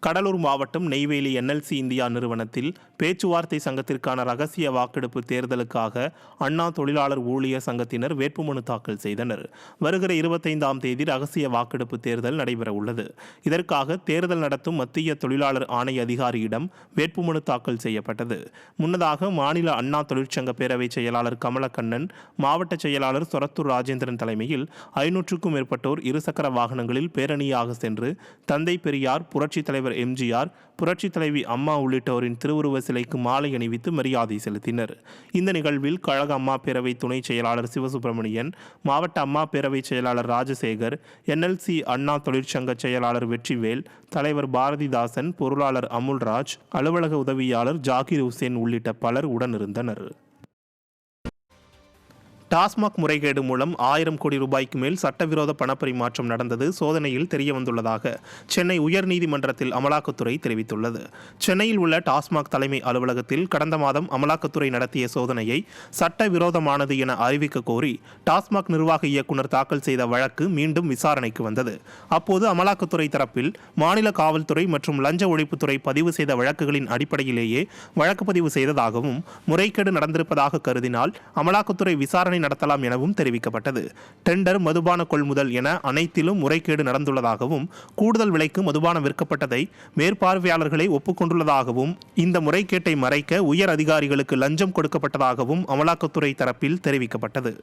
கடலூர் மாவட்டம் Neyveli NLC India நிறுவனத்தில் பேச்சுவார்த்தை சங்கத்திற்கான ரகசிய வாக்கெடுப்பு தேர்தலுக்காக அண்ணா தொழிலாளர் ஊழியர் சங்கத்தினர் வேட்புமனு தாக்கல் செய்தனர். வருகிற 25ஆம் தேதி ரகசிய வாக்கெடுப்பு தேர்தல் நடைபெற உள்ளது. இதற்காக தேர்தல் நடத்தும் மத்திய தொழிலாளர் ஆணைய அதிகாரியிடம் வேட்புமனு தாக்கல் செய்யப்பட்டது. முன்னதாக மாநில அண்ணா தொழிற்சங்க பேரவை செயலாளர் கமலக்கண்ணன், மாவட்ட செயலாளர் சொரத்தூர் ராஜேந்திரன் தலைமையில் 500க்கும் மேற்பட்டோர் இருசக்கர வாகனங்களில் பேரணியாக சென்று தந்தை பெரியார், புரட்சித் தலைவர் MGR, புரட்சித் தலைவி அம்மா உள்ளிட்டோரின் திருவுருவ சிலைக்கு மாலை அணிவித்து மரியாதை செலுத்தினர். இந்த நிகழ்வில் கழக அம்மா பேரவை துணை செயலாளர் சிவசுப்பிரமணியன், மாவட்ட அம்மா பேரவை செயலாளர் ராஜசேகர், NLC அண்ணா தொழிற்சங்க செயலாளர் வெற்றிவேல், தலைவர் பாரதிதாசன், பொருளாளர் அமுல்ராஜ், அலுவலக உதவியாளர் ஜாகிர் உசேன் உள்ளிட்ட பலர் உடனிருந்தனர். டாஸ்மாக் முறைகேடு மூலம் 1000 கோடி ரூபாய்க்கு மேல் சட்டவிரோத பணப்பரிமாற்றம் நடந்தது சோதனையில் தெரியவந்துள்ளதாக சென்னை உயர்நீதிமன்றத்தில் அமலாக்கத்துறை தெரிவித்துள்ளது. சென்னையில் உள்ள டாஸ்மாக் தலைமை அலுவலகத்தில் கடந்த மாதம் அமலாக்கத்துறை நடத்திய சோதனையை சட்டவிரோதமானது என அறிவிக்க கோரி டாஸ்மாக் நிர்வாக இயக்குநர் தாக்கல் செய்த வழக்கு மீண்டும் விசாரணைக்கு வந்தது. அப்போது அமலாக்கத்துறை தரப்பில் மாநில காவல்துறை மற்றும் லஞ்ச ஒழிப்புத்துறை பதிவு செய்த வழக்குகளின் அடிப்படையிலேயே வழக்கு பதிவு செய்ததாகவும், முறைகேடு நடந்திருப்பதாக கருதினால் அமலாக்கத்துறை விசாரணை நடத்தலாம் எனவும் தெரிவிக்கப்பட்டது. டெண்டர், மதுபான கொள்முதல் என அனைத்திலும் முறைகேடு நடந்துள்ளதாகவும், கூடுதல் விலைக்கு மதுபானம் விற்கப்பட்டதை மேற்பார்வையாளர்களை ஒப்புக்கொண்டுள்ளதாகவும், இந்த முறைகேட்டை மறைக்க உயர் அதிகாரிகளுக்கு லஞ்சம் கொடுக்கப்பட்டதாகவும் அமலாக்கத்துறை தரப்பில் தெரிவிக்கப்பட்டது.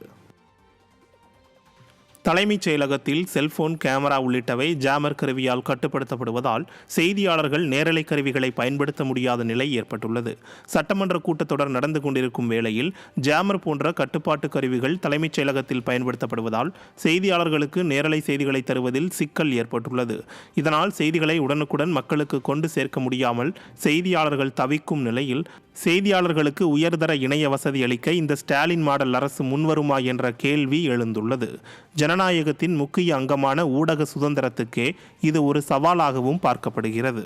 தலைமைச் செயலகத்தில் செல்போன், கேமரா உள்ளிட்டவை ஜாமர் கருவியால் கட்டுப்படுத்தப்படுவதால் செய்தியாளர்கள் நேரலை கருவிகளை பயன்படுத்த முடியாத நிலை ஏற்பட்டுள்ளது. சட்டமன்ற கூட்டத்தொடர் நடந்து கொண்டிருக்கும் வேளையில் ஜாமர் போன்ற கட்டுப்பாட்டு கருவிகள் தலைமைச் செயலகத்தில் பயன்படுத்தப்படுவதால் செய்தியாளர்களுக்கு நேரலை செய்திகளை தருவதில் சிக்கல் ஏற்பட்டுள்ளது. இதனால் செய்திகளை உடனுக்குடன் மக்களுக்கு கொண்டு சேர்க்க முடியாமல் செய்தியாளர்கள் தவிக்கும் நிலையில் செய்தியாளர்களுக்கு உயர்தர இணைய வசதி அளிக்க இந்த ஸ்டாலின் மாடல் அரசு முன்வருமா என்ற கேள்வி எழுந்துள்ளது. ஜனநாயகத்தின் முக்கிய அங்கமான ஊடக சுதந்திரத்துக்கே இது ஒரு சவாலாகவும் பார்க்கப்படுகிறது.